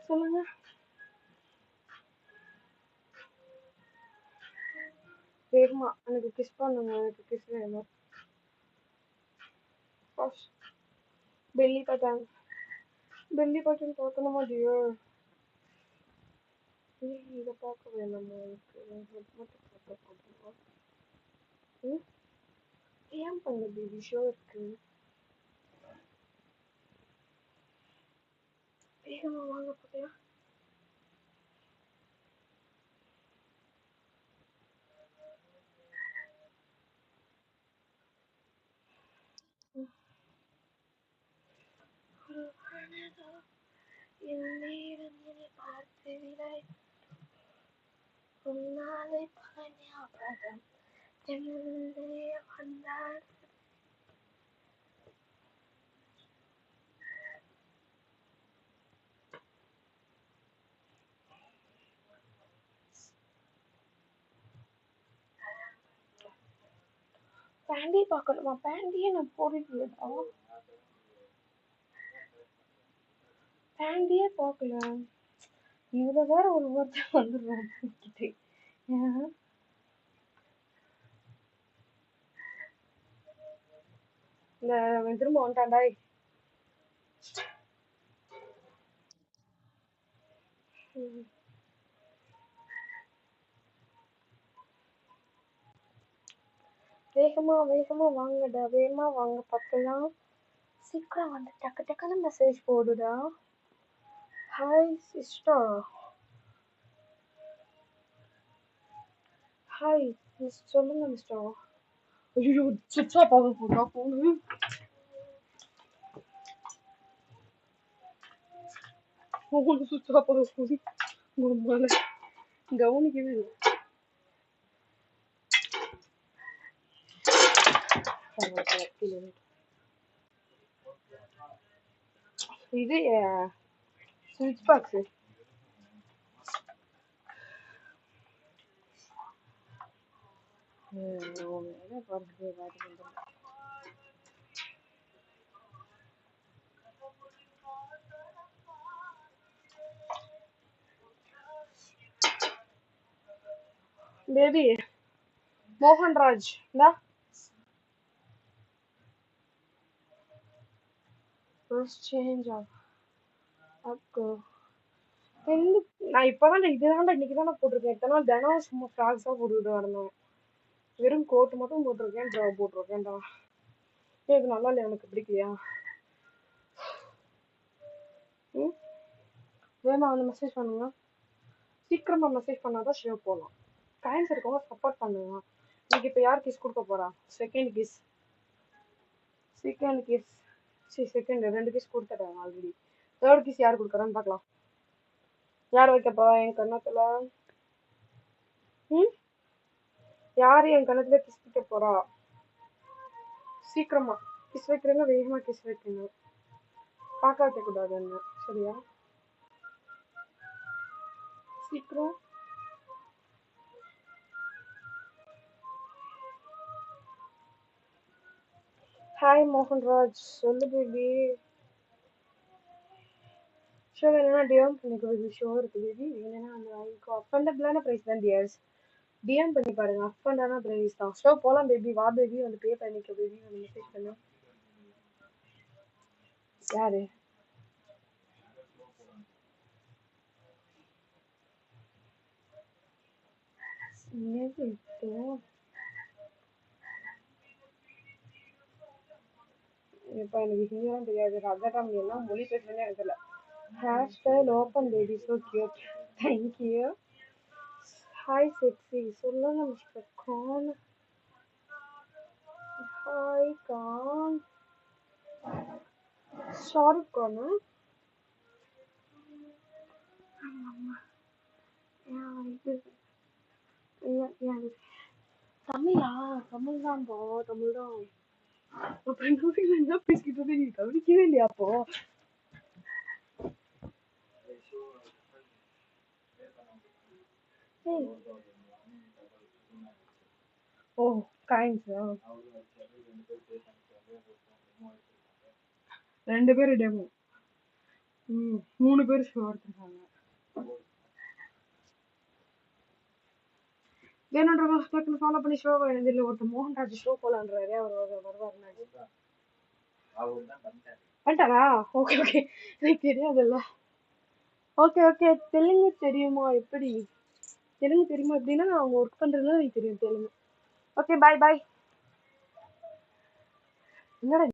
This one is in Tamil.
சொல்லுங்க. வேகமா எனக்கு கிஸ் பண்ணுங்க, எனக்கு கிஸ் வேணும். பெல்லி பட்டன் பார்க்கணுமா டியர்? இதை பார்க்க வேணாமா? ஏன் பண்ண பேபி ஷோ இருக்கு. வேகமா வாங்க பார்க்கலாம். பேண்டி பார்க்கணுமா? பேண்டியே நான் போடலையேடா. பேண்டியே பார்க்கல. இவ்வளவு வேற ஒரு ஒருத்தர் வந்துடுறான் கிட்டே. இந்த திரும்ப வந்துட்டான்டா. வேகமா வாங்கடா, வேகமா வாங்க பார்க்கலாம். சீக்கிரம் வந்து டக்கு டக்குன்னு மெசேஜ் போடுடா. Hi sister. ஹாய் சொல்லுங்க மிஸ்டர். ஐயோ சுவிட்சா பார்க்க போட்டா போனு. போன சுவிட்சா பார்க்க போது மேல கவனிக்கவே இல்லை. இது ஸ்விட்ச் பாக்ஸ். பேபி மோகன்ராஜ் நான் இப்பதான் இதுதான் இன்னைக்குதான் போட்டிருக்கேன். இத்தனை நாள் தினம் சும்மா ஃப்ராக்ஸ் தான் போட்டுக்கிட்டு வரணும். வெறும் கோட் மட்டும் போட்டிருக்கேன், ட்ராப் போட்டிருக்கேன்டா. இது நல்லா இல்லையா? எனக்கு பிடிக்கலையா? வேணா வந்து மெசேஜ் பண்ணுங்க. சீக்கிரமா மெசேஜ் பண்ணாதான் ஷேவ் போகலாம். டைம்ஸ் இருக்கவங்க சப்போர்ட் பண்ணுங்க. இன்னைக்கு இப்போ யார் கிஸ் கொடுக்க போறா? செகண்ட் கிஸ் 2 கிஸ் கொடுத்துட்டாங்க ஆல்ரெடி. தேர்ட் கிஸ் யார் கொடுக்குறான்னு பார்க்கலாம். யார் வைக்கப்பா என் கண்ணத்துல? யாரு என் கண்ணத்துல கிஸ் வைக்க போறா? சீக்கிரமா கிஸ் வைக்கிறேன்னா வேகமா கிஸ் வைக்கணும். காக்கா வைக்க கூடாதுன்னு சரியா? சீக்கிரம். ஹாய் மோகன்ராஜ் சொல்லு பேபி. ஷோ வேணும்னா டிஎம் பண்ணிக்கோ பேபி. ஷோ இருக்கு பேபி, வேணும்னா அந்த வாங்கிக்கோ. அஃபண்டபிளான ப்ரைஸ் தான் டியர்ஸ். டிஎம் பண்ணி பாருங்க, அஃபண்டான ப்ரைஸ் தான். ஷோ போலாம் பேபி. வா பேபி, வந்து பே பண்ணிக்கோ பேபி. வந்து மெசேஜ் பண்ணு. யாரு? இப்போ எனக்கு ஹிந்திலாம் தெரியாது. அதான் எல்லாம் மொழி பேசுறேன்னு எனக்கு தெரியல. Hashtag open baby so cute. Thank you. Hi sexy சொல்லுங்க மிஸ்டர் கான். ஹாய் கான். ஷாருக் கானா? தமிழா? தமிழ் தான் போ, தமிழ் தான். அப்ப என்ன பேசிக்கிட்டு நீ கவனிக்கவே இல்லையா? அப்போ ஓ காயின்ஸ் 2 பேரும் டெமோ. 3 பேர் ஷோ எடுத்துருக்காங்க. வேணுன்றவங்க டக்குனு ஃபாலோ பண்ணி ஷோ இதில் ஒருத்தர் மோகன்ராஜ் ஷோ போலான்றாரு. அவர் வருவாருனாடி வந்துட்டாரா? ஓகே ஓகே, எனக்கு தெரியாதுல்ல. ஓகே ஓகே, தெலுங்கு தெரியுமா? எப்படி தெலுங்கு தெரியுமா? எப்படின்னா அவங்க ஒர்க் பண்றதுல எனக்கு தெரியும் தெலுங்கு. ஓகே பாய் பாய். என்னடா